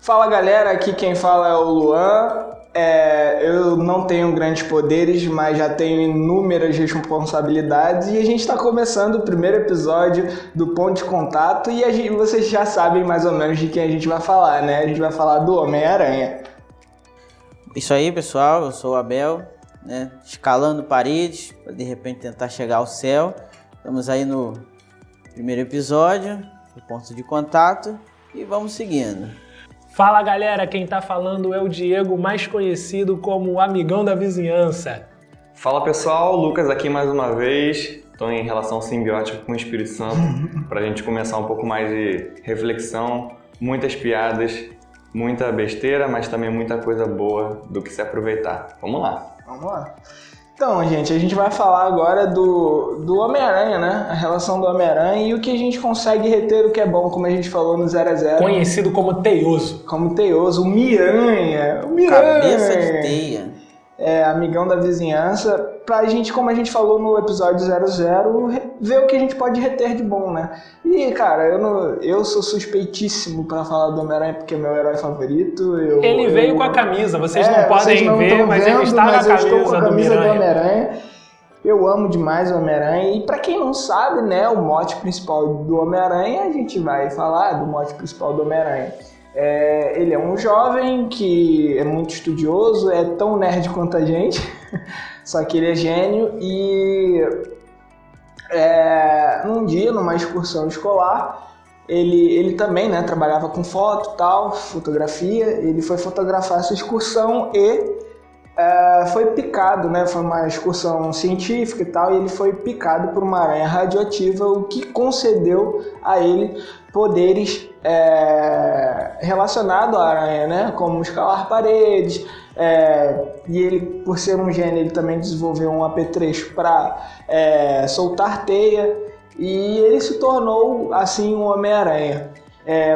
Fala galera, aqui quem fala é o Luan. Eu não tenho grandes poderes, mas já tenho inúmeras responsabilidades e a gente está começando o primeiro episódio do Ponto de Contato e vocês já sabem mais ou menos de quem a gente vai falar, né? A gente vai falar do Homem-Aranha. Isso aí, pessoal, eu sou o Abel, né? Escalando paredes para de repente tentar chegar ao céu. Estamos aí no primeiro episódio do Ponto de Contato e vamos seguindo. Fala galera, quem tá falando é o Diego, mais conhecido como o amigão da vizinhança. Fala pessoal, Lucas aqui mais uma vez. Estou em relação simbiótica com o Espírito Santo para a gente começar um pouco mais de reflexão, muitas piadas, muita besteira, mas também muita coisa boa do que se aproveitar. Vamos lá. Vamos lá. Então, gente, a gente vai falar agora do Homem-Aranha, né? A relação do Homem-Aranha e o que a gente consegue reter o que é bom, como a gente falou no 0 a 0. Conhecido como Teioso. Como Teioso, o Miranha. Cabeça de teia. Amigão da vizinhança, pra gente, como a gente falou no episódio 00, ver o que a gente pode reter de bom, né? E, cara, eu sou suspeitíssimo pra falar do Homem-Aranha porque é meu herói favorito. Ele veio com a camisa, vocês não podem ver, mas ele está mas na eu estou com a camisa do camisa do Miranha. Homem-Aranha. Eu amo demais o Homem-Aranha e pra quem não sabe, né, o mote principal do Homem-Aranha, a gente vai falar do mote principal do Homem-Aranha. Ele é um jovem que é muito estudioso, é tão nerd quanto a gente, só que ele é gênio e num dia, numa excursão escolar, ele também, né, trabalhava com foto, tal, fotografia, ele foi fotografar essa excursão e foi picado, né, foi uma excursão científica e tal, e ele foi picado por uma aranha radioativa, o que concedeu a ele poderes relacionados à aranha, né, como escalar paredes, e ele, por ser um gênio, ele também desenvolveu um apetrecho para soltar teia, e ele se tornou, assim, um Homem-Aranha.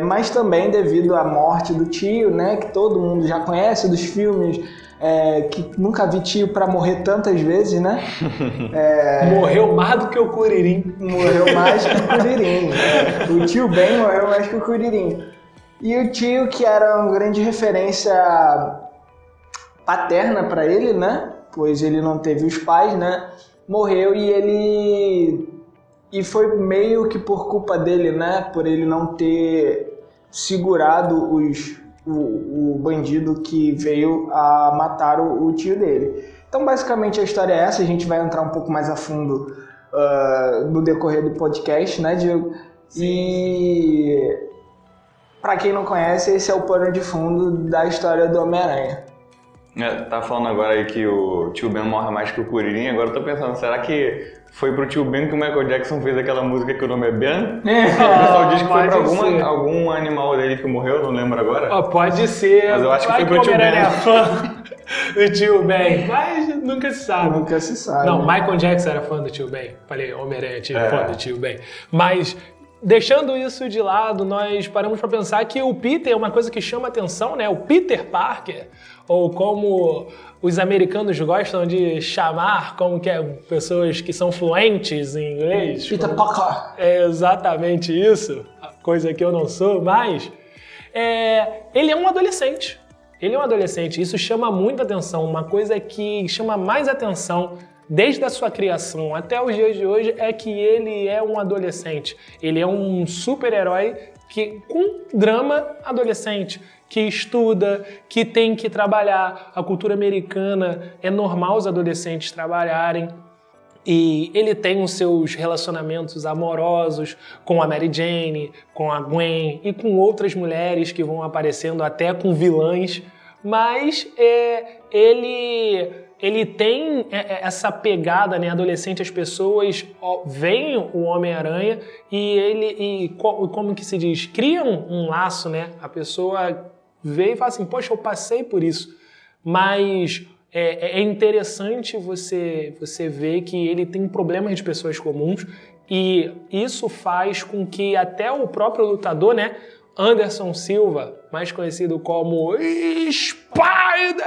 Mas também devido à morte do tio, né, que todo mundo já conhece dos filmes, que nunca vi tio pra morrer tantas vezes, né? Morreu mais do que o Curirim. Morreu mais que o Curirim. O tio Ben morreu mais que o Curirim. E o tio, que era uma grande referência paterna pra ele, né? Pois ele não teve os pais, né? Morreu e foi meio que por culpa dele, né? Por ele não ter segurado o bandido que veio a matar o tio dele. Então, basicamente, a história é essa. A gente vai entrar um pouco mais a fundo no decorrer do podcast, né, Diego? Sim. E, para quem não conhece, esse é o pano de fundo da história do Homem-Aranha. Tá falando agora aí que o tio Ben morre mais que o Curirim. Agora eu tô pensando, será que foi pro tio Ben que o Michael Jackson fez aquela música que o nome é Ben? O pessoal diz que foi pra algum animal dele que morreu, não lembro agora. Pode ser. Mas eu acho que foi pro tio Ben. É fã do tio Ben, mas nunca se sabe. Nunca se sabe. Não, Michael Jackson era fã do tio Ben. Falei, Homem-Aranha fã do tio Ben. Mas, deixando isso de lado, nós paramos para pensar que o Peter é uma coisa que chama atenção, né? O Peter Parker, ou como os americanos gostam de chamar, como que pessoas que são fluentes em inglês. Peter Parker. É exatamente isso, coisa que eu não sou, mas ele é um adolescente. Ele é um adolescente, isso chama muita atenção. Uma coisa que chama mais atenção desde a sua criação até os dias de hoje é que ele é um adolescente. Ele é um super-herói com drama adolescente, que estuda, que tem que trabalhar. A cultura americana é normal os adolescentes trabalharem. E ele tem os seus relacionamentos amorosos com a Mary Jane, com a Gwen e com outras mulheres que vão aparecendo até com vilãs. Mas ele tem essa pegada, né, adolescente. As pessoas veem o Homem-Aranha e como que se diz, criam um laço, né? A pessoa vê e fala assim, poxa, eu passei por isso. Mas é interessante você ver que ele tem problemas de pessoas comuns e isso faz com que até o próprio lutador, né, Anderson Silva, mais conhecido como Spider,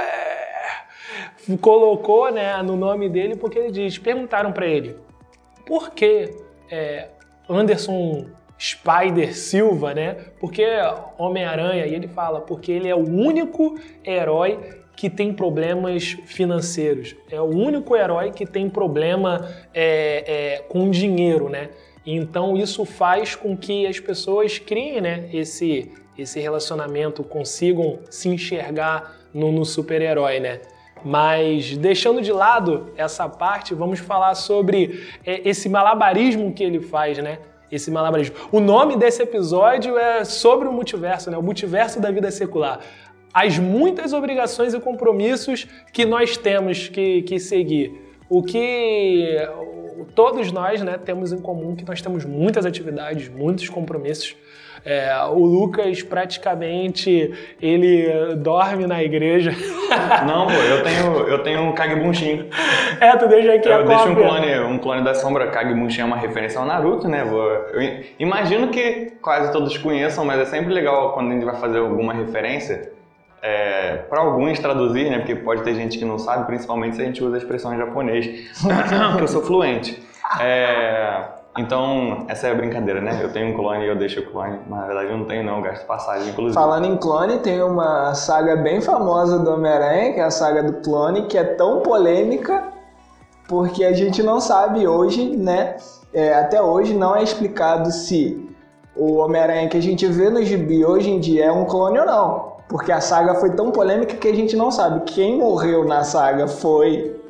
colocou, né, no nome dele porque perguntaram para ele por que Anderson Spider Silva, né? Porque Homem-Aranha, e ele fala, porque ele é o único herói que tem problemas financeiros. É o único herói que tem problema com dinheiro, né? Então isso faz com que as pessoas criem, né, esse relacionamento, consigam se enxergar no super-herói, né? Mas deixando de lado essa parte, vamos falar sobre esse malabarismo que ele faz, né? Esse malabarismo. O nome desse episódio é sobre o multiverso, né? O multiverso da vida secular. As muitas obrigações e compromissos que nós temos que seguir. O que todos nós, né, temos em comum, que nós temos muitas atividades, muitos compromissos. O Lucas praticamente ele dorme na igreja. Não, pô, eu tenho um Kagebunshin. Tu deixa aqui a cópia. Eu deixo um clone da sombra. Kagebunshin é uma referência ao Naruto, né? Eu imagino que quase todos conheçam, mas é sempre legal quando a gente vai fazer alguma referência. Para alguns traduzir, né? Porque pode ter gente que não sabe, principalmente se a gente usa a expressão em japonês, que eu sou fluente. Então, essa é a brincadeira, né? Eu tenho um clone e eu deixo o clone. Mas, na verdade, eu não tenho, não. Eu gasto passagem, inclusive. Falando em clone, tem uma saga bem famosa do Homem-Aranha, que é a saga do clone, que é tão polêmica porque a gente não sabe hoje, né? Até hoje não é explicado se o Homem-Aranha que a gente vê no gibi hoje em dia é um clone ou não. Porque a saga foi tão polêmica que a gente não sabe quem morreu na saga foi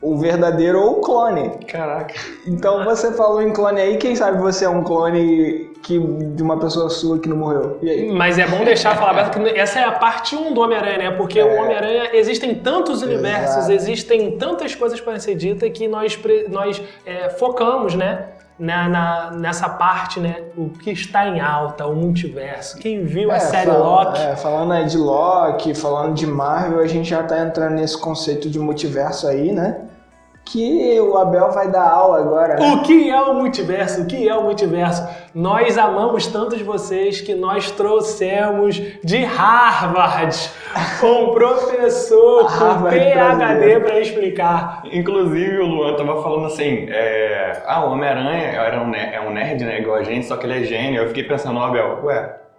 o verdadeiro ou o clone. Caraca. Então você falou em clone aí, quem sabe você é um clone de uma pessoa sua que não morreu. E aí? Mas é bom deixar falar aberto que essa é a parte 1 do Homem-Aranha, né? Porque o Homem-Aranha, existem tantos universos, existem tantas coisas para ser dita que nós focamos, né? Nessa parte, né? O que está em alta, o multiverso. Quem viu a série Loki... falando aí de Loki, falando de Marvel, a gente já tá entrando nesse conceito de multiverso aí, né? Que o Abel vai dar aula agora, né? O que é o multiverso? O que é o multiverso? Nós amamos tantos vocês que nós trouxemos de Harvard um professor com PhD para explicar. Inclusive o Luan tava falando assim, o Homem-Aranha é um nerd, né, igual a gente, só que ele é gênio. Eu fiquei pensando, Abel,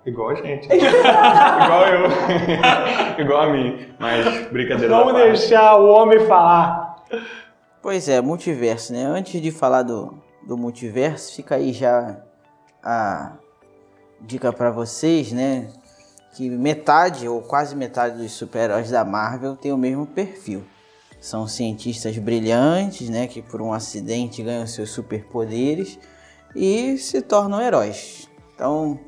igual a gente. Igual eu. Igual a mim. Mas brincadeira. Vamos deixar o homem falar. Pois é, multiverso, né? Antes de falar do multiverso, fica aí já a dica para vocês, né? Que metade ou quase metade dos super-heróis da Marvel tem o mesmo perfil. São cientistas brilhantes, né? Que por um acidente ganham seus superpoderes e se tornam heróis. Então,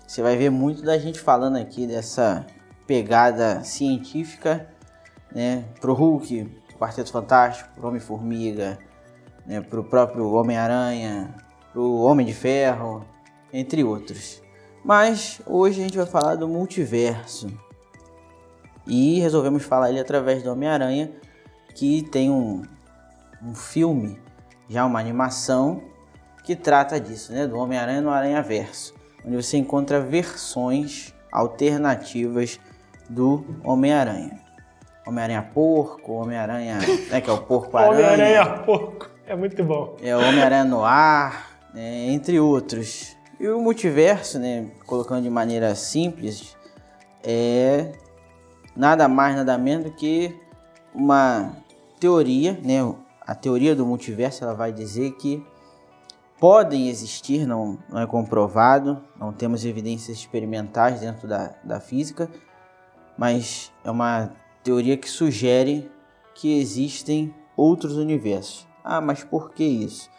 você vai ver muito da gente falando aqui dessa pegada científica, né? Pro Hulk, Quarteto Fantástico, pro Homem-Formiga, né, pro próprio Homem-Aranha, pro Homem de Ferro, entre outros. Mas hoje a gente vai falar do multiverso. E resolvemos falar ele através do Homem-Aranha, que tem um filme, já uma animação, que trata disso, né, do Homem-Aranha no Aranhaverso, onde você encontra versões alternativas do Homem-Aranha. Homem-Aranha Porco, Homem-Aranha, né, que é o Porco-Aranha. Homem-Aranha Porco, é muito bom. É o Homem-Aranha no Ar, né, entre outros. E o multiverso, né, colocando de maneira simples, é nada mais, nada menos do que uma teoria, né? A teoria do multiverso, ela vai dizer que podem existir, não é comprovado, não temos evidências experimentais dentro da física, mas é uma teoria que sugere que existem outros universos. Mas por que isso?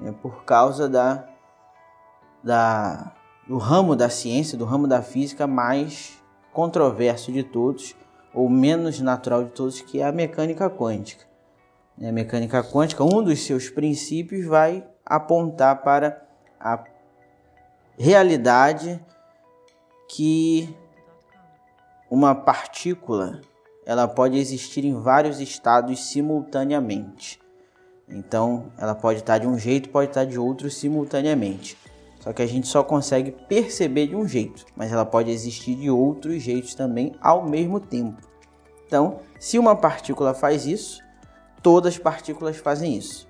É por causa do ramo da ciência, do ramo da física mais controverso de todos, ou menos natural de todos, que é a mecânica quântica. A mecânica quântica, um dos seus princípios vai apontar para a realidade que uma partícula ela pode existir em vários estados simultaneamente. Então, ela pode estar de um jeito, pode estar de outro simultaneamente. Só que a gente só consegue perceber de um jeito, mas ela pode existir de outros jeitos também ao mesmo tempo. Então, se uma partícula faz isso, todas as partículas fazem isso.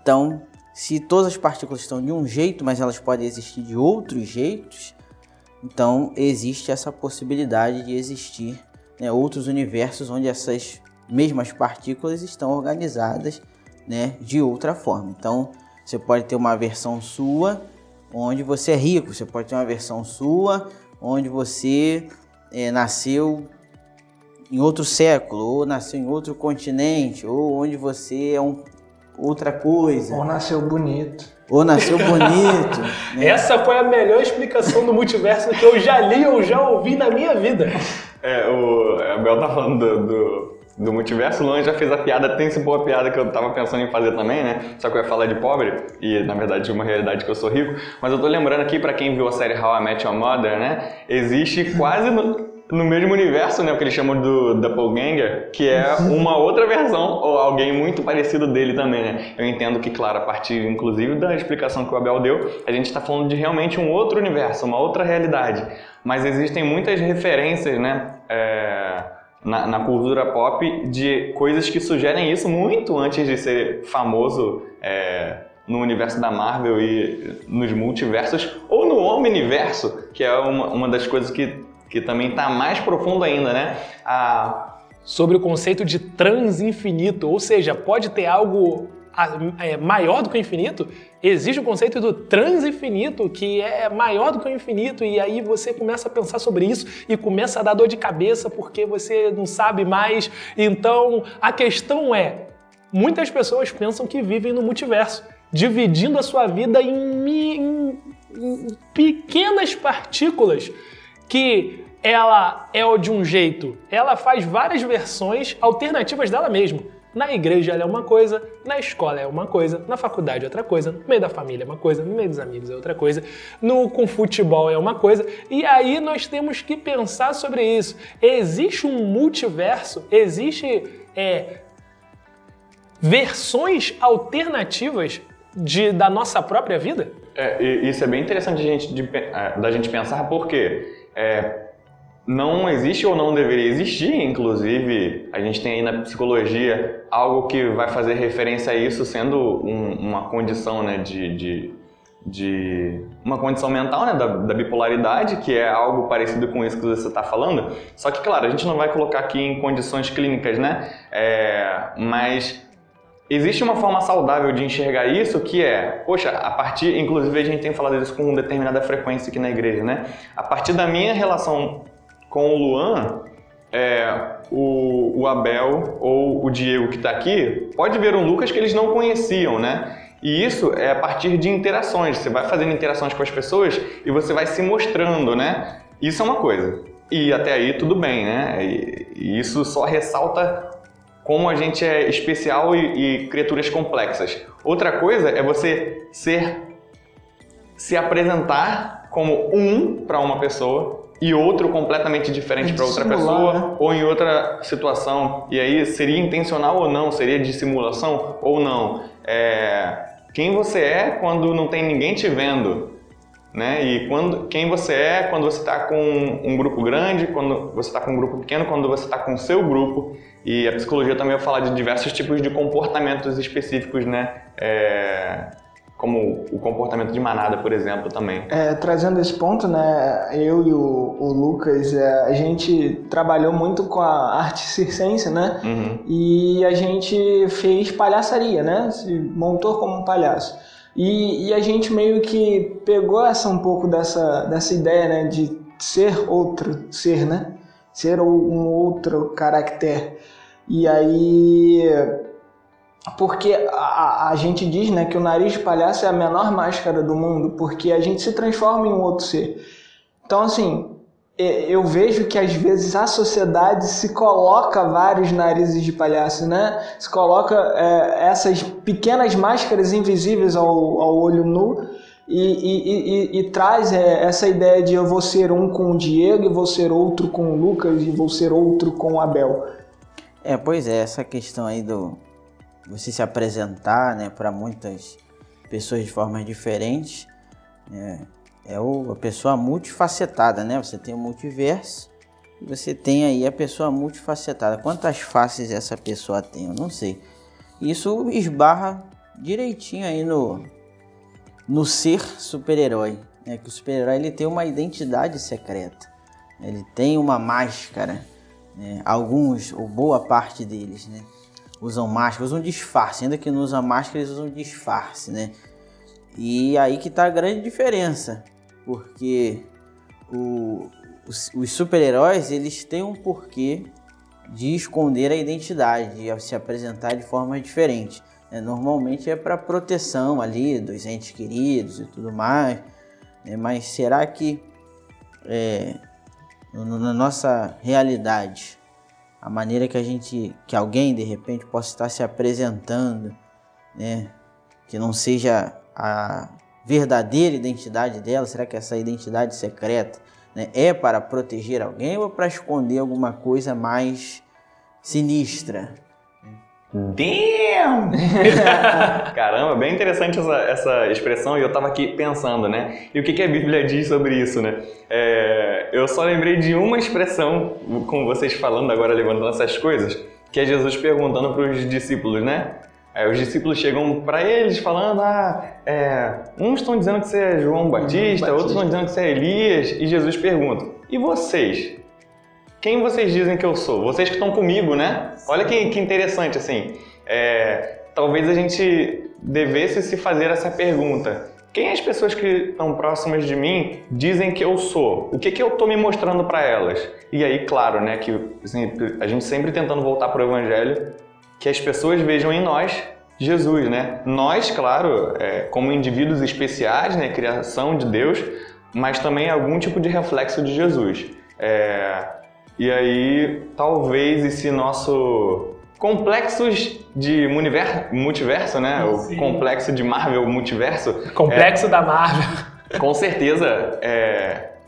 Então, se todas as partículas estão de um jeito, mas elas podem existir de outros jeitos, então existe essa possibilidade de existir, né, outros universos onde essas mesmas partículas estão organizadas, né, de outra forma. Então você pode ter uma versão sua onde você é rico, você pode ter uma versão sua onde você nasceu em outro século, ou nasceu em outro continente, ou onde você é outra coisa. Ou nasceu bonito. Ou nasceu bonito. Né? Essa foi a melhor explicação do multiverso que eu já li ou já ouvi na minha vida. O Abel tá falando do multiverso, o Luan já fez a piada, tem essa boa piada que eu tava pensando em fazer também, né? Só que eu ia falar de pobre, e na verdade de uma realidade que eu sou rico, mas eu tô lembrando aqui, pra quem viu a série How I Met Your Mother, né? Existe quase no mesmo universo, né, o que eles chamam do Doppelganger, que é uma outra versão, ou alguém muito parecido dele também, né? Eu entendo que, claro, a partir, inclusive, da explicação que o Abel deu, a gente está falando de realmente um outro universo, uma outra realidade. Mas existem muitas referências, né, na cultura pop de coisas que sugerem isso muito antes de ser famoso no universo da Marvel e nos multiversos, ou no Omniverso, que é uma das coisas que também está mais profundo ainda, né? Sobre o conceito de transinfinito, ou seja, pode ter algo maior do que o infinito. Existe o conceito do transinfinito, que é maior do que o infinito, e aí você começa a pensar sobre isso e começa a dar dor de cabeça porque você não sabe mais. Então, a questão é, muitas pessoas pensam que vivem no multiverso, dividindo a sua vida em pequenas partículas, que ela é de um jeito, ela faz várias versões alternativas dela mesma. Na igreja ela é uma coisa, na escola é uma coisa, na faculdade é outra coisa, no meio da família é uma coisa, no meio dos amigos é outra coisa, com futebol é uma coisa, e aí nós temos que pensar sobre isso. Existe um multiverso, existe versões alternativas da nossa própria vida? Isso é bem interessante da gente pensar, porque não existe ou não deveria existir, inclusive a gente tem aí na psicologia algo que vai fazer referência a isso sendo uma condição, né, de uma condição mental, né, da bipolaridade, que é algo parecido com isso que você está falando. Só que, claro, a gente não vai colocar aqui em condições clínicas, né, mas existe uma forma saudável de enxergar isso, que poxa, inclusive a gente tem falado isso com determinada frequência aqui na igreja, né? A partir da minha relação com o Luan, o Abel ou o Diego que está aqui, pode ver um Lucas que eles não conheciam, né? E isso é a partir de interações. Você vai fazendo interações com as pessoas e você vai se mostrando, né? Isso é uma coisa. E até aí tudo bem, né? E isso só ressalta como a gente é especial e criaturas complexas. Outra coisa é você se apresentar como para uma pessoa e outro completamente diferente para outra pessoa, né? Ou em outra situação. E aí seria intencional ou não? Seria de simulação ou não? Quem você é quando não tem ninguém te vendo, né? E quem você é quando você está com um grupo grande, quando você está com um grupo pequeno, quando você está com o seu grupo. E a psicologia também vai falar de diversos tipos de comportamentos específicos, né? Como o comportamento de manada, por exemplo, também. Trazendo esse ponto, né? Eu e o Lucas, a gente trabalhou muito com a arte circense, né? Uhum. E a gente fez palhaçaria, né? Se montou como um palhaço. E a gente meio que pegou um pouco dessa ideia, né? De ser outro ser, né? Ser um outro caráter. E aí, porque a gente diz, né, que o nariz de palhaço é a menor máscara do mundo, porque a gente se transforma em um outro ser. Então, assim, eu vejo que às vezes a sociedade se coloca vários narizes de palhaço, né? Se coloca essas pequenas máscaras invisíveis ao olho nu e traz essa ideia de eu vou ser um com o Diego, e vou ser outro com o Lucas, e vou ser outro com o Abel. Pois é, essa questão aí do você se apresentar, né, para muitas pessoas de formas diferentes, a pessoa multifacetada, né? Você tem o multiverso e você tem aí a pessoa multifacetada. Quantas faces essa pessoa tem? Eu não sei. Isso esbarra direitinho aí no ser super-herói, né? Que o super-herói ele tem uma identidade secreta, ele tem uma máscara, né? Alguns, ou boa parte deles, né? Usam máscara, usam disfarce, ainda que não usam máscara, eles usam disfarce, né? E aí que tá a grande diferença, porque os super-heróis, eles têm um porquê de esconder a identidade, de se apresentar de forma diferente. Normalmente é para proteção ali dos entes queridos e tudo mais, mas será que na nossa realidade, a maneira que alguém de repente possa estar se apresentando, né, que não seja a verdadeira identidade dela, será que essa identidade secreta, né, é para proteger alguém ou para esconder alguma coisa mais sinistra? Damn! Caramba, bem interessante essa expressão, e eu tava aqui pensando, né? E o que a Bíblia diz sobre isso, né? Eu só lembrei de uma expressão, com vocês falando agora, levantando essas coisas, que é Jesus perguntando para os discípulos, né? Aí os discípulos chegam para eles falando, uns estão dizendo que você é João Batista, outros estão dizendo que você é Elias, e Jesus pergunta, e vocês? Quem vocês dizem que eu sou? Vocês que estão comigo, né? Olha que interessante, assim. Talvez a gente devesse se fazer essa pergunta. Quem as pessoas que estão próximas de mim dizem que eu sou? O que eu estou me mostrando para elas? E aí, claro, né, que assim, a gente sempre tentando voltar para o Evangelho, que as pessoas vejam em nós Jesus, né? Nós, claro, como indivíduos especiais, né, criação de Deus, mas também algum tipo de reflexo de Jesus. E aí, talvez esse nosso complexos de multiverso, né? Sim. O complexo de Marvel multiverso. Complexo da Marvel. Com certeza,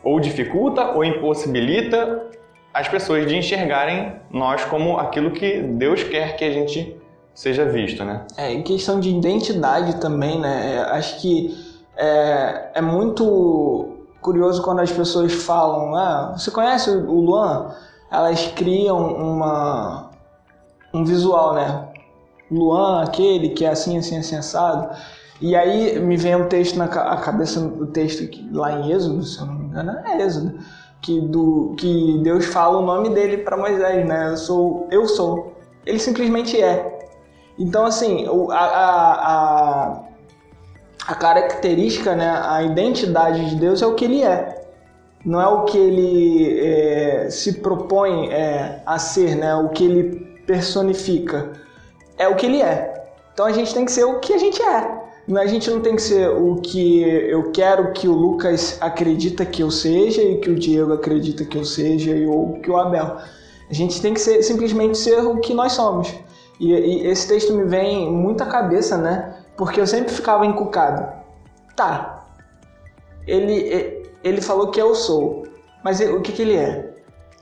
ou dificulta ou impossibilita as pessoas de enxergarem nós como aquilo que Deus quer que a gente seja visto, né? Em questão de identidade também, né? Acho que é muito curioso quando as pessoas falam, você conhece o Luan? Elas criam um visual, né? Luan, aquele que é assim, assado. E aí me vem um texto na cabeça, o texto lá em Êxodo, se eu não me engano, é Êxodo, que Deus fala o nome dele para Moisés, né? Eu sou. Ele simplesmente é. Então, assim, a característica, né, a identidade de Deus é o que ele é. Não é o que ele se propõe a ser, né, o que ele personifica. É o que ele é. Então a gente tem que ser o que a gente é. A gente não tem que ser o que eu quero que o Lucas acredita que eu seja e que o Diego acredita que eu seja ou que o Abel. A gente tem que simplesmente ser o que nós somos. E esse texto me vem muito à cabeça, né? Porque eu sempre ficava encucado. Tá, ele falou que eu sou, mas o que ele é?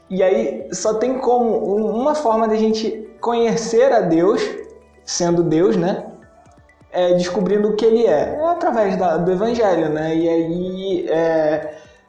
E aí só tem como uma forma de a gente conhecer a Deus, sendo Deus, né? Descobrindo o que ele é através do Evangelho, né? E aí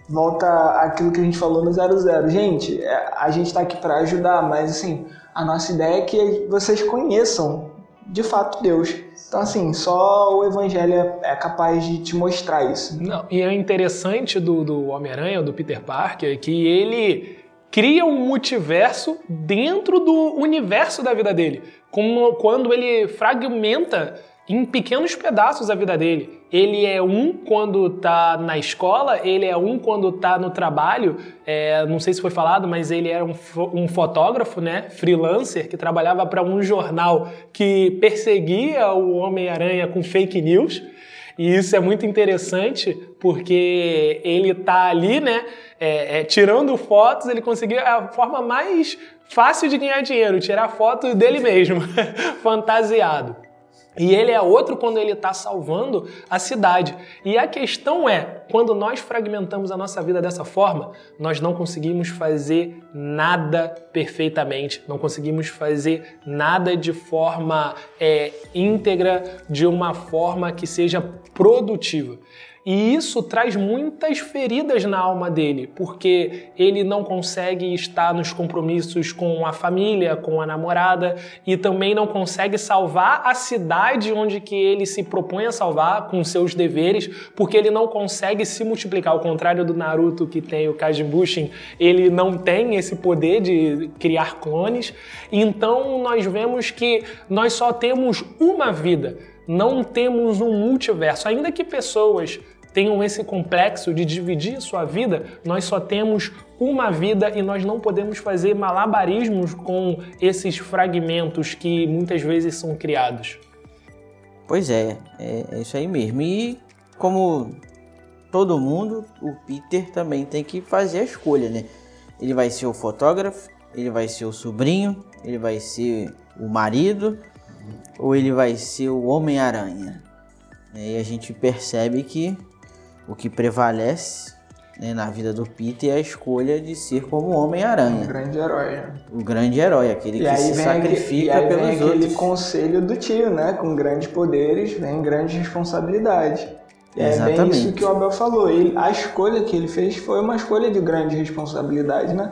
volta aquilo que a gente falou no 00. Gente, a gente tá aqui para ajudar, mas assim, a nossa ideia é que vocês conheçam de fato Deus. Então assim, só o Evangelho é capaz de te mostrar isso. Não, e é interessante do Homem-Aranha, do Peter Parker, que ele cria um multiverso dentro do universo da vida dele. Como quando ele fragmenta em pequenos pedaços a vida dele. Ele é um quando tá na escola, ele é um quando tá no trabalho, não sei se foi falado, mas ele era um fotógrafo, né, freelancer, que trabalhava para um jornal que perseguia o Homem-Aranha com fake news. E isso é muito interessante, porque ele tá ali, né, tirando fotos, ele conseguiu a forma mais fácil de ganhar dinheiro, tirar foto dele mesmo, fantasiado. E ele é outro quando ele está salvando a cidade. E a questão é, quando nós fragmentamos a nossa vida dessa forma, nós não conseguimos fazer nada perfeitamente, não conseguimos fazer nada de forma íntegra, de uma forma que seja produtiva. E isso traz muitas feridas na alma dele, porque ele não consegue estar nos compromissos com a família, com a namorada, e também não consegue salvar a cidade onde que ele se propõe a salvar com seus deveres, porque ele não consegue se multiplicar. Ao contrário do Naruto, que tem o Kajibushin, ele não tem esse poder de criar clones. Então nós vemos que nós só temos uma vida, não temos um multiverso. Ainda que pessoas tenham esse complexo de dividir sua vida, nós só temos uma vida e nós não podemos fazer malabarismos com esses fragmentos que muitas vezes são criados. Pois é isso aí mesmo. E como todo mundo, o Peter também tem que fazer a escolha, né? Ele vai ser o fotógrafo, ele vai ser o sobrinho, ele vai ser o marido, ou ele vai ser o Homem-Aranha? E a gente percebe que o que prevalece, né, na vida do Peter é a escolha de ser como Homem-Aranha. Um grande herói. O grande herói, aquele que se sacrifica pelos outros. E aí vem aquele conselho do tio, né? Com grandes poderes vem grandes responsabilidades. Exatamente. É bem isso que o Abel falou. A escolha que ele fez foi uma escolha de grande responsabilidade, né?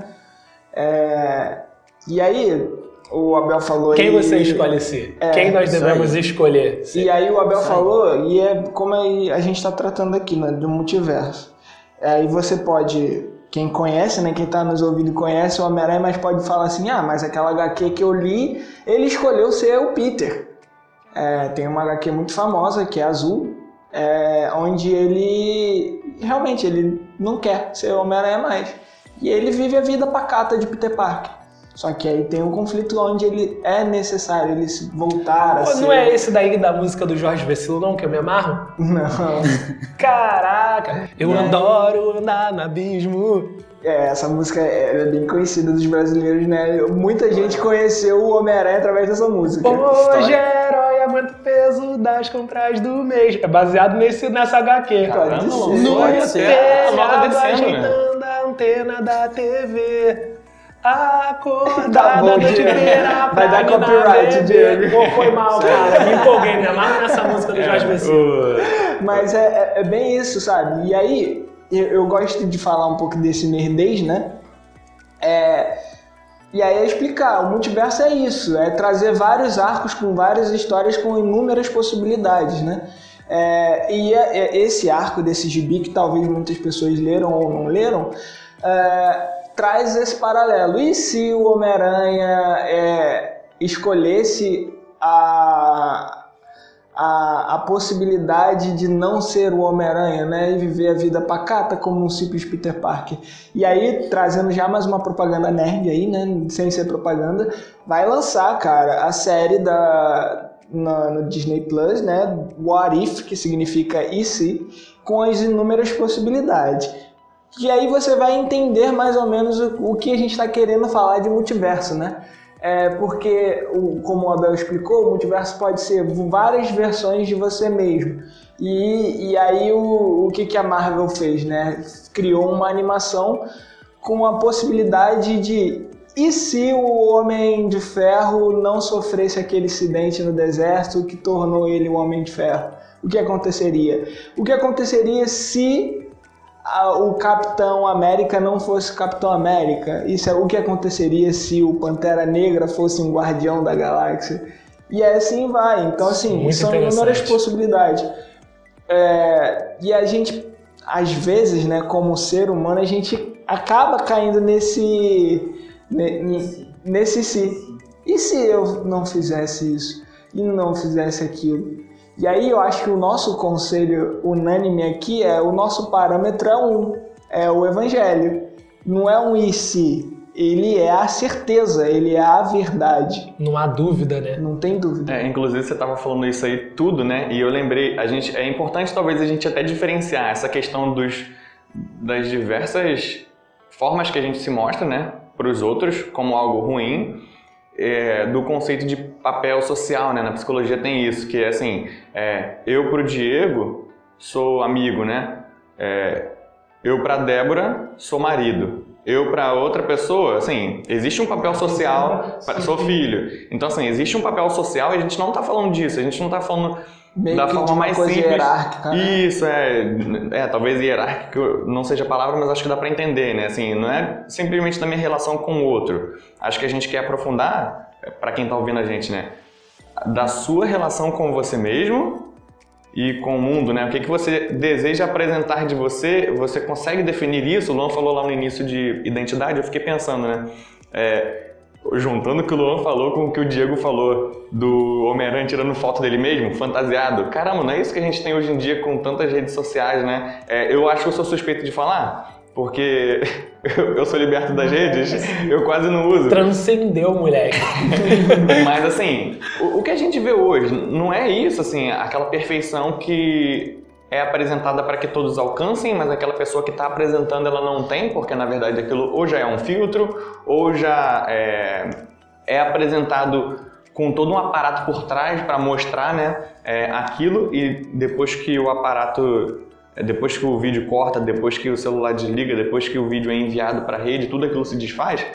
E aí, o Abel falou... Quem você escolhe ser? Quem nós devemos escolher ser? E aí o Abel falou, e é como a gente está tratando aqui, né, do multiverso. Aí você pode... Quem conhece, né, quem tá nos ouvindo conhece o Homem-Aranha, mas pode falar assim, mas aquela HQ que eu li, ele escolheu ser o Peter. Tem uma HQ muito famosa, que é azul, onde ele realmente ele não quer ser o Homem-Aranha mais. E ele vive a vida pacata de Peter Parker. Só que aí tem um conflito onde ele é necessário ele voltar a ser... Não é esse daí da música do Jorge Vecilo, não, que eu me amarro? Não. Caraca, eu adoro andar no abismo. Essa música é bem conhecida dos brasileiros, né? Muita gente conheceu o Homem-Aranha através dessa música. Hoje é herói, aguenta o peso das compras do mês. É baseado nessa HQ. Pode ser. No telhado, ajeitando a antena da TV. Acordada, noite inteira, vai dar copyright, Diego. Pô, foi mal, cara. Me empolguei, me amarro nessa música do Jorge Vecilo. Mas é bem isso, sabe? E aí, eu gosto de falar um pouco desse nerdês, né? E aí explicar, o multiverso é isso, é trazer vários arcos com várias histórias com inúmeras possibilidades, né? Esse arco desse gibi, que talvez muitas pessoas leram ou não leram, traz esse paralelo. E se o Homem-Aranha escolhesse a possibilidade de não ser o Homem-Aranha, né, e viver a vida pacata como um simples Peter Parker? E aí, trazendo já mais uma propaganda nerd aí, né, sem ser propaganda, vai lançar, cara, a série no Disney Plus, né, What If, que significa e se, com as inúmeras possibilidades. E aí você vai entender mais ou menos o que a gente está querendo falar de multiverso, né? Porque, como o Abel explicou, o multiverso pode ser várias versões de você mesmo. E aí o que a Marvel fez, né? Criou uma animação com a possibilidade de... E se o Homem de Ferro não sofresse aquele acidente no deserto que tornou ele o Homem de Ferro? O que aconteceria? O que aconteceria se o Capitão América não fosse Capitão América? Isso é o que aconteceria se o Pantera Negra fosse um Guardião da Galáxia? E assim vai. Então, assim, são inúmeras possibilidades. E a gente, às vezes, né, como ser humano, a gente acaba caindo nesse se. E se eu não fizesse isso? E não fizesse aquilo? E aí eu acho que o nosso conselho unânime aqui o nosso parâmetro é o Evangelho. Não é um e se, ele é a certeza, ele é a verdade. Não há dúvida, né? Não tem dúvida. Inclusive você estava falando isso aí tudo, né? E eu lembrei, é importante talvez a gente até diferenciar essa questão das diversas formas que a gente se mostra, né, para os outros como algo ruim, do conceito de papel social, né? Na psicologia tem isso, que é assim, eu pro Diego sou amigo, né? Eu pra Débora sou marido. Eu pra outra pessoa, assim, existe um papel social, sou filho. Então, assim, existe um papel social e a gente não tá falando disso, a gente não tá falando Meio da que forma de uma mais coisa simples. hierárquica, né? Isso, talvez hierárquico não seja a palavra, mas acho que dá pra entender, né? Assim, não é simplesmente da minha relação com o outro. Acho que a gente quer aprofundar, pra quem tá ouvindo a gente, né? Da sua relação com você mesmo e com o mundo, né? O que você deseja apresentar de você, você consegue definir isso? O Luan falou lá no início de identidade, eu fiquei pensando, né? Juntando o que o Luan falou com o que o Diego falou do Homem-Aranha tirando foto dele mesmo, fantasiado. Caramba, não é isso que a gente tem hoje em dia com tantas redes sociais, né? Eu acho que eu sou suspeito de falar, porque eu sou liberto das redes, eu quase não uso. Transcendeu, moleque. Mas assim, o que a gente vê hoje não é isso, assim, aquela perfeição que é apresentada para que todos alcancem, mas aquela pessoa que está apresentando ela não tem, porque na verdade aquilo ou já é um filtro, ou já é apresentado com todo um aparato por trás para mostrar, né, aquilo, e depois que o aparato, depois que o vídeo corta, depois que o celular desliga, depois que o vídeo é enviado para a rede, tudo aquilo se desfaz.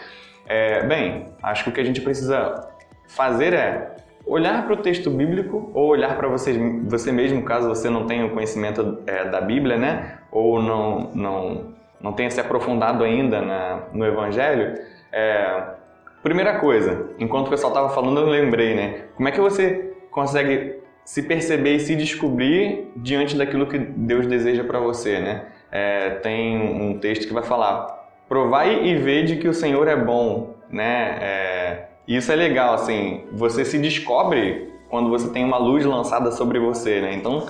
Bem, acho que o que a gente precisa fazer é olhar para o texto bíblico ou olhar para você mesmo, caso você não tenha o conhecimento da Bíblia, né? Ou não tenha se aprofundado ainda no Evangelho. Primeira coisa, enquanto o pessoal estava falando, eu lembrei, né? Como é que você consegue se perceber e se descobrir diante daquilo que Deus deseja para você, né? Tem um texto que vai falar: provai e vede que o Senhor é bom, né? Isso é legal, assim, você se descobre quando você tem uma luz lançada sobre você, né? Então,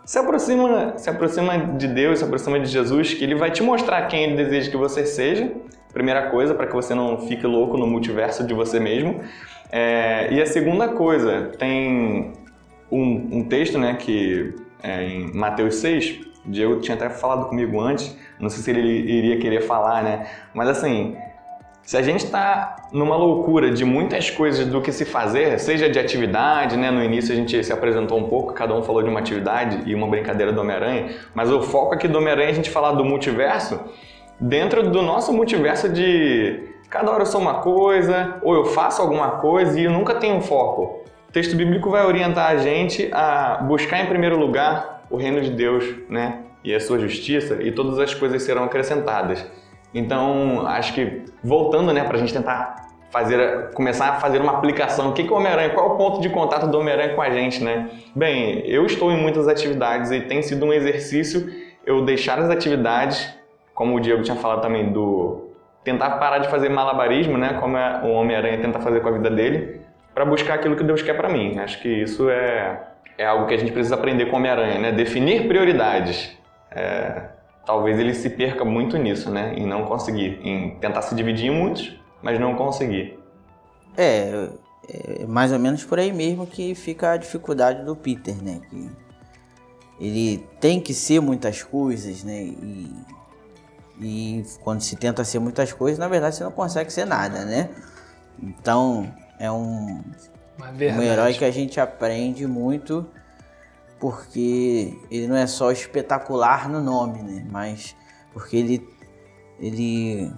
se aproxima de Deus, se aproxima de Jesus, que Ele vai te mostrar quem Ele deseja que você seja, primeira coisa, para que você não fique louco no multiverso de você mesmo. E a segunda coisa, tem um texto, né, que em Mateus 6, o Diego tinha até falado comigo antes, não sei se ele iria querer falar, né? Mas assim, se a gente está numa loucura de muitas coisas do que se fazer, seja de atividade, né? No início a gente se apresentou um pouco, cada um falou de uma atividade e uma brincadeira do Homem-Aranha, mas o foco aqui do Homem-Aranha é a gente falar do multiverso, dentro do nosso multiverso de cada hora eu sou uma coisa, ou eu faço alguma coisa e eu nunca tenho um foco. O texto bíblico vai orientar a gente a buscar em primeiro lugar o reino de Deus, né? E a sua justiça, e todas as coisas serão acrescentadas. Então, acho que, voltando, né, para a gente tentar começar a fazer uma aplicação, o que é o Homem-Aranha? Qual é o ponto de contato do Homem-Aranha com a gente, né? Bem, eu estou em muitas atividades e tem sido um exercício eu deixar as atividades, como o Diego tinha falado também, tentar parar de fazer malabarismo, né, como o Homem-Aranha tenta fazer com a vida dele, para buscar aquilo que Deus quer para mim. Acho que isso é algo que a gente precisa aprender com o Homem-Aranha, né? Definir prioridades. Talvez ele se perca muito nisso, né? Em não conseguir, em tentar se dividir em muitos, mas não conseguir. É mais ou menos por aí mesmo que fica a dificuldade do Peter, né? Que ele tem que ser muitas coisas, né? E quando se tenta ser muitas coisas, na verdade você não consegue ser nada, né? Então é um herói que a gente aprende muito, porque ele não é só espetacular no nome, né? Mas porque ele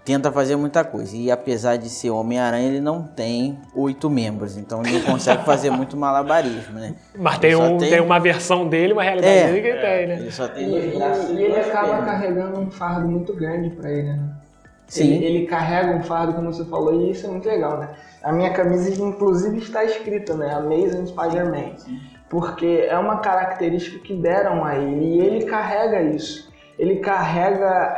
tenta fazer muita coisa. E apesar de ser Homem-Aranha, ele não tem 8 membros. Então ele não consegue fazer muito malabarismo, né? Mas tem uma versão dele, uma realidade dele que ele tem, né? Ele só tem E ele acaba carregando um fardo muito grande pra ele, né? Sim. Ele carrega um fardo, como você falou, e isso é muito legal, né? A minha camisa, inclusive, está escrita, né? Amazing Spider-Man. Porque é uma característica que deram a ele, e ele carrega isso. Ele carrega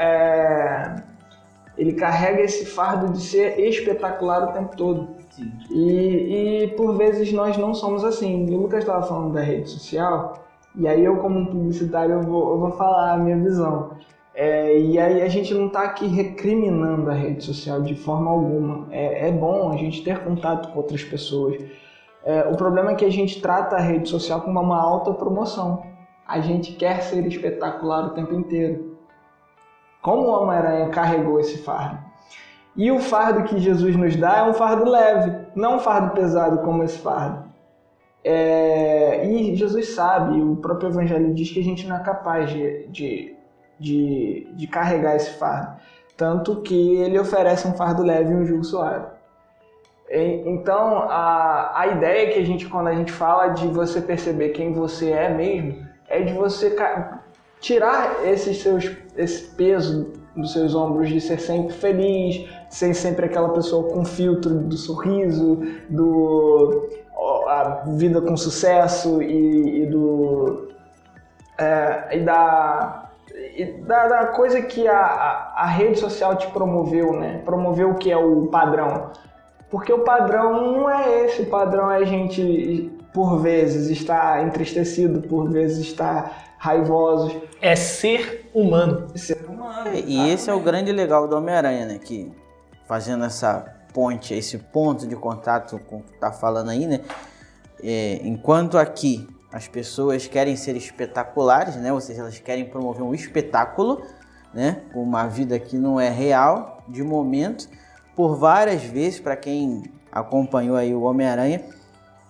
esse fardo de ser espetacular o tempo todo. Sim. E por vezes nós não somos assim. O Lucas estava falando da rede social, e aí eu, como publicitário, eu vou falar a minha visão. E aí a gente não está aqui recriminando a rede social de forma alguma. É bom a gente ter contato com outras pessoas. O problema é que a gente trata a rede social como uma autopromoção. A gente quer ser espetacular o tempo inteiro. Como o Homem-Aranha carregou esse fardo? E o fardo que Jesus nos dá é um fardo leve, não um fardo pesado como esse fardo. E Jesus sabe, o próprio Evangelho diz que a gente não é capaz de carregar esse fardo. Tanto que ele oferece um fardo leve e um jugo suave. Então, a ideia que a gente, quando a gente fala de você perceber quem você é mesmo, é de você tirar esse peso dos seus ombros de ser sempre feliz, ser sempre aquela pessoa com filtro do sorriso, a vida com sucesso e da coisa que a rede social te promoveu, né? Promoveu o que é o padrão. Porque o padrão não é esse, o padrão é a gente, por vezes, estar entristecido, por vezes estar raivosos. É ser humano. Ser humano. E esse é o grande legal do Homem-Aranha, né? Que fazendo essa ponte, esse ponto de contato com o que tá falando aí, né? Enquanto aqui as pessoas querem ser espetaculares, né? Ou seja, elas querem promover um espetáculo, né? Uma vida que não é real, de momento. Por várias vezes, para quem acompanhou aí o Homem-Aranha,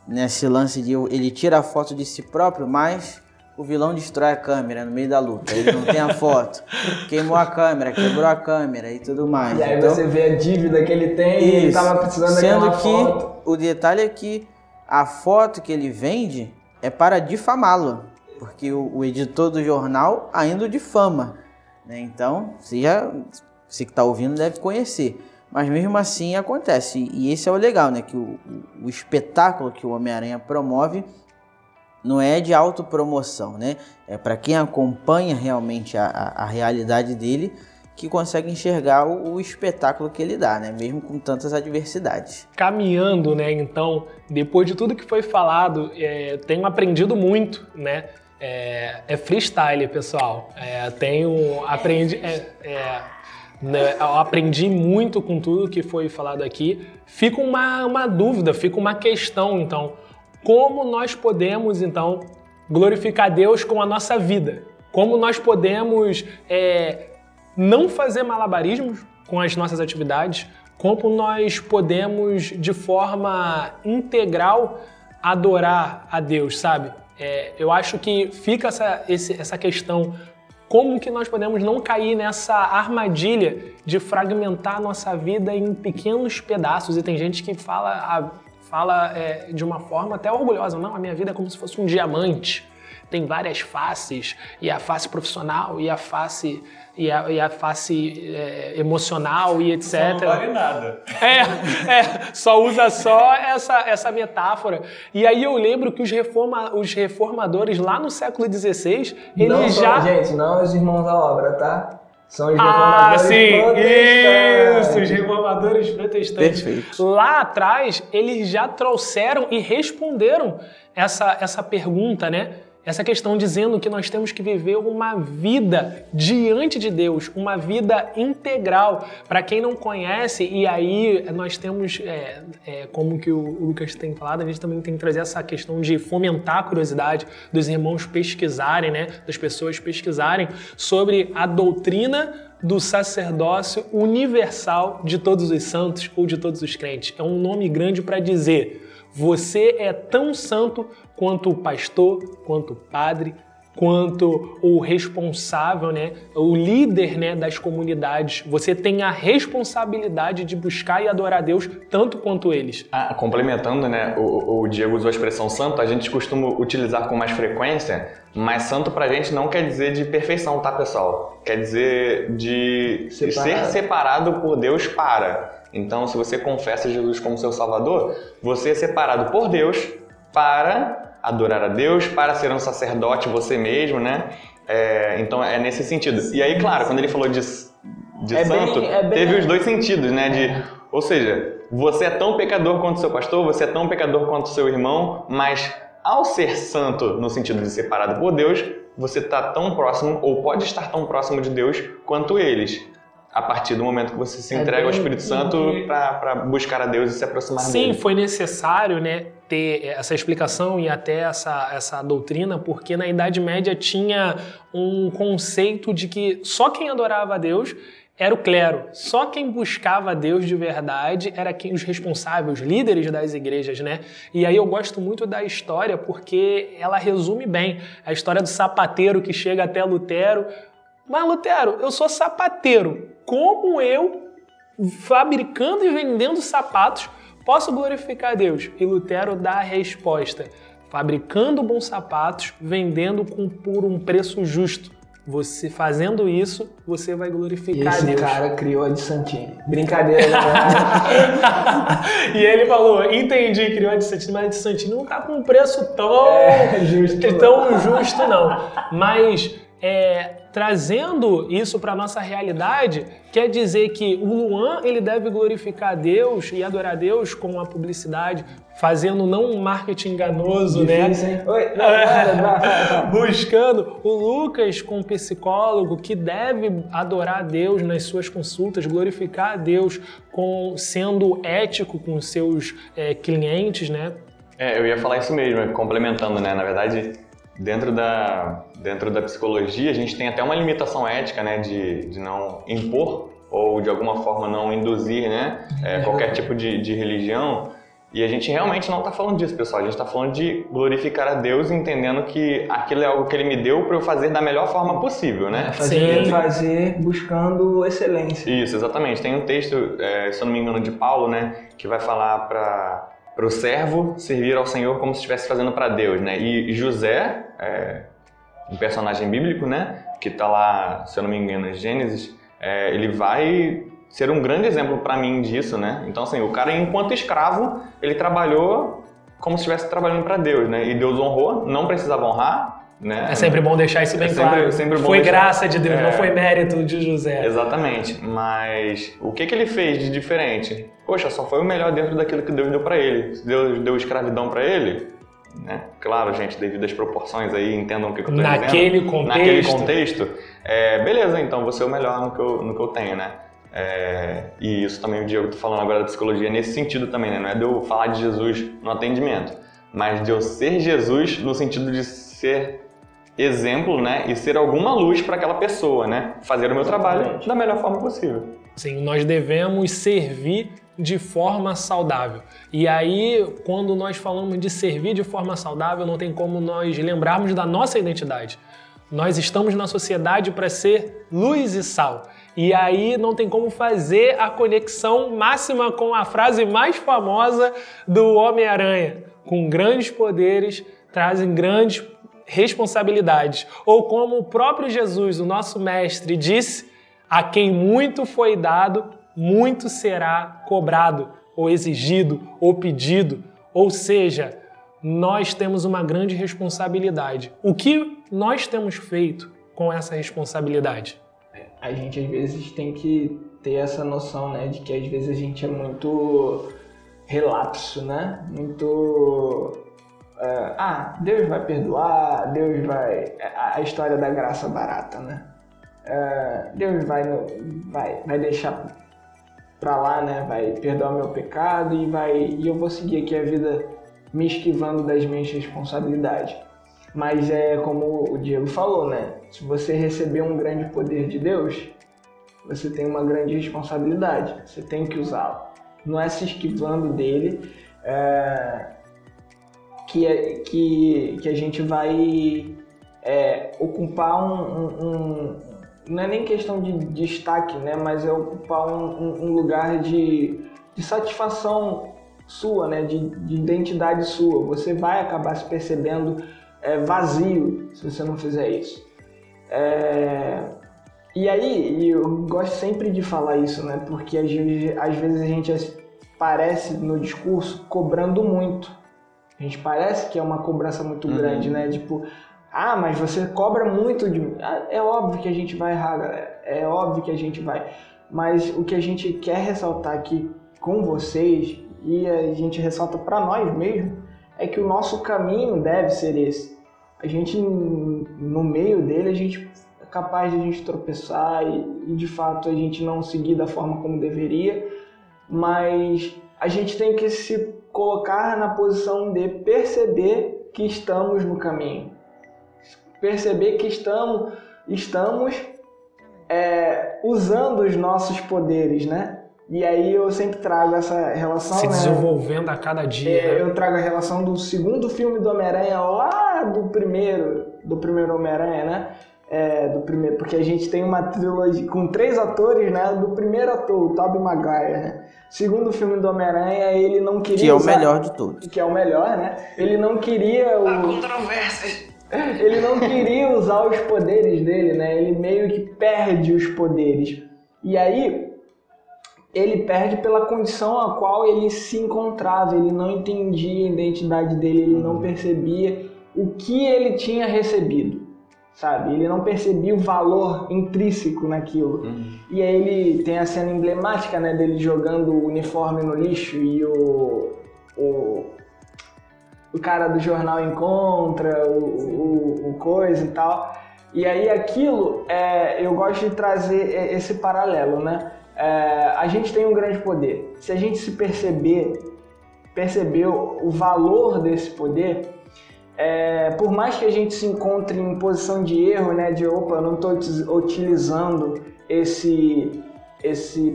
nesse lance de ele tira a foto de si próprio, mas o vilão destrói a câmera no meio da luta. Ele não tem a foto, queimou a câmera, quebrou a câmera e tudo mais. E aí então, você vê a dívida que ele tem e ele tava precisando daquela foto. Sendo que o detalhe é que a foto que ele vende é para difamá-lo, porque o editor do jornal ainda o difama, né? Então, você que está ouvindo deve conhecer. Mas mesmo assim acontece. E esse é o legal, né? Que o espetáculo que o Homem-Aranha promove não é de autopromoção, né? É para quem acompanha realmente a realidade dele que consegue enxergar o espetáculo que ele dá, né? Mesmo com tantas adversidades. Caminhando, né? Então, depois de tudo que foi falado, tenho aprendido muito, né? É freestyle, pessoal. Eu aprendi muito com tudo que foi falado aqui. Fica uma dúvida, fica uma questão, então. Como nós podemos, então, glorificar Deus com a nossa vida? Como nós podemos não fazer malabarismos com as nossas atividades? Como nós podemos, de forma integral, adorar a Deus, sabe? Eu acho que fica essa questão. Como que nós podemos não cair nessa armadilha de fragmentar a nossa vida em pequenos pedaços? E tem gente que fala de uma forma até orgulhosa. Não, a minha vida é como se fosse um diamante. Tem várias faces, e a face profissional, e a face emocional, e etc. Só não vale nada. Só usa só essa metáfora. E aí eu lembro que os reformadores lá no século XVI, eles Gente, não os irmãos da obra, tá? São os reformadores protestantes. Isso, os reformadores protestantes. Perfeito. Lá atrás, eles já trouxeram e responderam essa pergunta, né? Essa questão dizendo que nós temos que viver uma vida diante de Deus, uma vida integral. Para quem não conhece, e aí nós temos, como que o Lucas tem falado, a gente também tem que trazer essa questão de fomentar a curiosidade dos irmãos pesquisarem, né? Das pessoas pesquisarem sobre a doutrina do sacerdócio universal de todos os santos ou de todos os crentes. É um nome grande para dizer: você é tão santo quanto o pastor, quanto o padre, quanto o responsável, né? O líder, né, das comunidades. Você tem a responsabilidade de buscar e adorar a Deus tanto quanto eles. Complementando, né, o Diego usou a expressão santo, a gente costuma utilizar com mais frequência, mas santo pra gente não quer dizer de perfeição, tá, pessoal? Quer dizer de ser separado por Deus para. Então, se você confessa Jesus como seu Salvador, você é separado por Deus para adorar a Deus, para ser um sacerdote você mesmo, né? Então, é nesse sentido. E aí, claro, quando ele falou de santo, teve os dois sentidos, né? Ou seja, você é tão pecador quanto seu pastor, você é tão pecador quanto seu irmão, mas ao ser santo, no sentido de separado por Deus, você está tão próximo, ou pode estar tão próximo de Deus quanto eles. A partir do momento que você se entrega ao Espírito Santo para buscar a Deus e se aproximar dele. Sim, foi necessário, né, ter essa explicação e até essa doutrina, porque na Idade Média tinha um conceito de que só quem adorava a Deus era o clero. Só quem buscava a Deus de verdade era os responsáveis, os líderes das igrejas, né? E aí eu gosto muito da história porque ela resume bem a história do sapateiro que chega até Lutero. Mas, Lutero, eu sou sapateiro. Como eu, fabricando e vendendo sapatos, posso glorificar a Deus? E Lutero dá a resposta: fabricando bons sapatos, vendendo por um preço justo. Você fazendo isso, você vai glorificar a Deus. Esse cara criou a de Santini. Brincadeira, né? E ele falou, entendi, criou a de Santini, mas a de Santini não tá com um preço tão justo não. Mas trazendo isso para nossa realidade, quer dizer que o Luan ele deve glorificar a Deus e adorar a Deus com a publicidade, fazendo não um marketing enganoso, difícil, né? Hein? Oi, Buscando o Lucas com um psicólogo que deve adorar a Deus nas suas consultas, glorificar a Deus sendo ético com os seus clientes, né? Eu ia falar isso mesmo, complementando, né? Na verdade, dentro da psicologia, a gente tem até uma limitação ética, né? De não impor ou de alguma forma não induzir, né? Qualquer tipo de religião. E a gente realmente não está falando disso, pessoal. A gente está falando de glorificar a Deus, entendendo que aquilo é algo que Ele me deu para eu fazer da melhor forma possível, né? Fazer buscando excelência. Isso, exatamente. Tem um texto, se eu não me engano, de Paulo, né? Que vai falar para o servo servir ao Senhor como se estivesse fazendo para Deus, né? E José, um personagem bíblico, né? Que está lá, se eu não me engano, em Gênesis, ele vai ser um grande exemplo para mim disso, né? Então, assim, o cara, enquanto escravo, ele trabalhou como se estivesse trabalhando para Deus, né? E Deus honrou, não precisava honrar, né? É sempre bom deixar isso bem claro. Sempre bom foi graça de Deus, não foi mérito de José. Exatamente. Mas o que ele fez de diferente? Poxa, só foi o melhor dentro daquilo que Deus deu para ele. Se Deus deu escravidão para ele, né? Claro, gente, devido às proporções aí, entendam o que eu tô dizendo. Naquele contexto, beleza, então vou ser o melhor no que eu tenho, né? E isso também o Diego tá falando agora da psicologia nesse sentido também, né? Não é de eu falar de Jesus no atendimento, mas de eu ser Jesus no sentido de ser exemplo, né? E ser alguma luz para aquela pessoa, né? Fazer o meu trabalho da melhor forma possível. Sim, nós devemos servir de forma saudável. E aí, quando nós falamos de servir de forma saudável, não tem como nós lembrarmos da nossa identidade. Nós estamos na sociedade para ser luz e sal. E aí não tem como fazer a conexão máxima com a frase mais famosa do Homem-Aranha. Com grandes poderes trazem grandes responsabilidades. Ou como o próprio Jesus, o nosso mestre, disse: a quem muito foi dado, muito será cobrado, ou exigido, ou pedido. Ou seja, nós temos uma grande responsabilidade. O que nós temos feito com essa responsabilidade? A gente às vezes tem que ter essa noção, né, de que às vezes a gente é muito relapso, né? Muito Deus vai perdoar, Deus vai... A história da graça barata, né? Deus vai deixar pra lá, né? Vai perdoar o meu pecado e eu vou seguir aqui a vida me esquivando das minhas responsabilidades. Mas como o Diego falou, né? Se você receber um grande poder de Deus, você tem uma grande responsabilidade. Você tem que usá-lo. Não é se esquivando dele que a gente vai ocupar não é nem questão de destaque, né? Mas é ocupar um lugar de satisfação sua, né? De identidade sua. Você vai acabar se percebendo vazio se você não fizer isso. E aí, eu gosto sempre de falar isso, né? Porque às vezes a gente parece no discurso cobrando muito. A gente parece que é uma cobrança muito grande, né? Tipo, mas você cobra muito de mim. É óbvio que a gente vai errar, galera. É óbvio que a gente vai. Mas o que a gente quer ressaltar aqui com vocês, e a gente ressalta para nós mesmos, é que o nosso caminho deve ser esse. A gente, no meio dele, a gente é capaz de a gente tropeçar e de fato a gente não seguir da forma como deveria, mas a gente tem que se colocar na posição de perceber que estamos no caminho. Perceber que estamos usando os nossos poderes, né? E aí eu sempre trago essa relação, se desenvolvendo a cada dia. Eu trago a relação do segundo filme do Homem-Aranha lá do primeiro Homem-Aranha, né? do primeiro, porque a gente tem uma trilogia com 3 atores, né? Do primeiro ator, o Tobey Maguire, né? Segundo filme do Homem-Aranha, ele não queria Que é o melhor de todos. Que é o melhor, né? Ele não queria Ele não queria usar os poderes dele, né? Ele meio que perde os poderes. E aí, ele perde pela condição a qual ele se encontrava. Ele não entendia a identidade dele, ele não percebia o que ele tinha recebido, sabe? Ele não percebia o valor intrínseco naquilo. E aí ele tem a cena emblemática, né, dele jogando o uniforme no lixo e o cara do jornal encontra o coisa e tal. E aí aquilo, eu gosto de trazer esse paralelo, né? A gente tem um grande poder. Se a gente se perceber o valor desse poder, por mais que a gente se encontre em posição de erro, né, de opa, eu não estou utilizando esse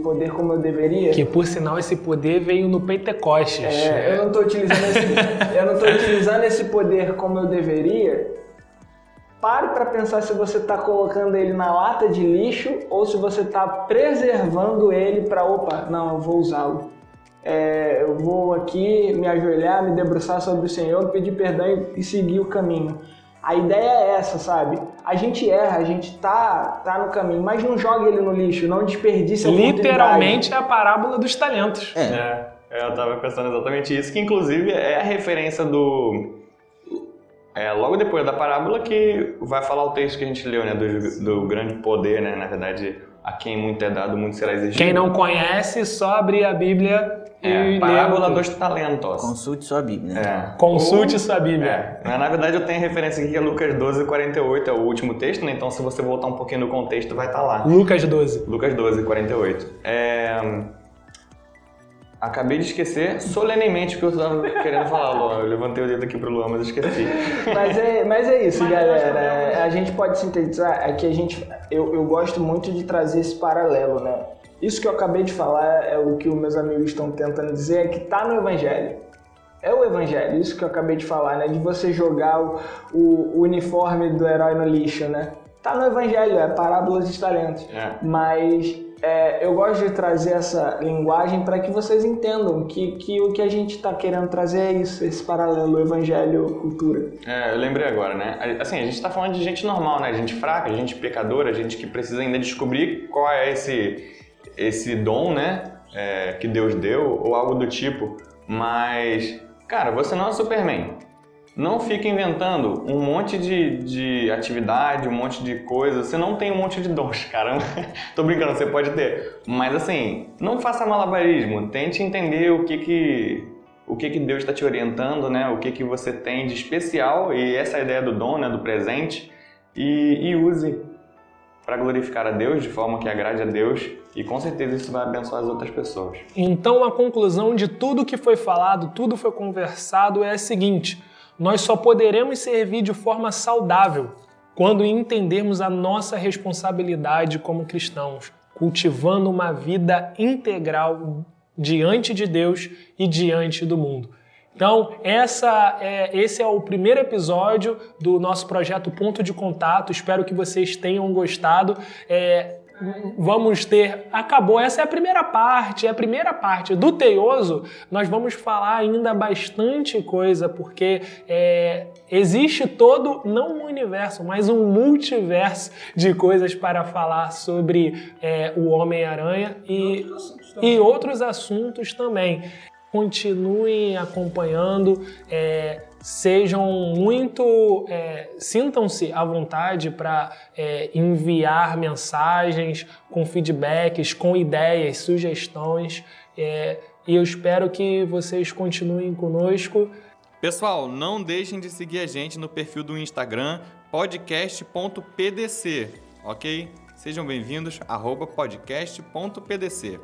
poder como eu deveria. Que por sinal esse poder veio no Pentecostes. Eu não estou utilizando esse poder como eu deveria. Pare para pensar se você está colocando ele na lata de lixo ou se você está preservando ele para, não, eu vou usá-lo. Eu vou aqui me ajoelhar, me debruçar sobre o Senhor, pedir perdão e seguir o caminho. A ideia é essa, sabe? A gente erra, a gente tá no caminho, mas não joga ele no lixo, não desperdice a oportunidade. Literalmente é a parábola dos talentos. Eu tava pensando exatamente isso, que inclusive é a referência logo depois da parábola que vai falar o texto que a gente leu, né? Do grande poder, né? Na verdade, a quem muito é dado, muito será exigido. Quem não conhece, só abrir a Bíblia e parábola ler. dos talentos. Consulte sua Bíblia. Consulte sua Bíblia. Na verdade, eu tenho referência aqui que é Lucas 12:48, é o último texto, né? Então, se você voltar um pouquinho no contexto, vai estar lá. Lucas 12. Lucas 12:48. Acabei de esquecer solenemente o que eu estava querendo falar, Luan. Eu levantei o dedo aqui pro Luan, mas eu esqueci. Mas é isso, galera. A gente pode sintetizar, eu gosto muito de trazer esse paralelo, né? Isso que eu acabei de falar é o que os meus amigos estão tentando dizer, é que tá no Evangelho. É o Evangelho, isso que eu acabei de falar, né? De você jogar o uniforme do herói no lixo, né? Tá no Evangelho, é parábolas dos talentos. Mas eu gosto de trazer essa linguagem para que vocês entendam que o que a gente está querendo trazer é isso, esse paralelo, Evangelho-cultura. Eu lembrei agora, né? Assim, a gente está falando de gente normal, né? Gente fraca, gente pecadora, gente que precisa ainda descobrir qual é esse dom, né? Que Deus deu ou algo do tipo. Mas, cara, você não é Superman. Não fica inventando um monte de atividade, um monte de coisa. Você não tem um monte de dons, caramba. Tô brincando, você pode ter. Mas assim, não faça malabarismo. Tente entender o que Deus está te orientando, né? O que você tem de especial. E essa é a ideia do dom, né? Do presente. E use para glorificar a Deus de forma que agrade a Deus. E com certeza isso vai abençoar as outras pessoas. Então a conclusão de tudo que foi falado, tudo foi conversado é a seguinte: nós só poderemos servir de forma saudável quando entendermos a nossa responsabilidade como cristãos, cultivando uma vida integral diante de Deus e diante do mundo. Então, esse é o primeiro episódio do nosso projeto Ponto de Contato. Espero que vocês tenham gostado. Acabou, essa é a primeira parte. Do Teioso, nós vamos falar ainda bastante coisa, porque existe todo, não um universo, mas um multiverso de coisas para falar sobre o Homem-Aranha e outros assuntos também. Continuem acompanhando, sintam-se à vontade para enviar mensagens com feedbacks, com ideias, sugestões, e eu espero que vocês continuem conosco. Pessoal, não deixem de seguir a gente no perfil do Instagram podcast.pdc, ok? Sejam bem-vindos, @podcast.pdc.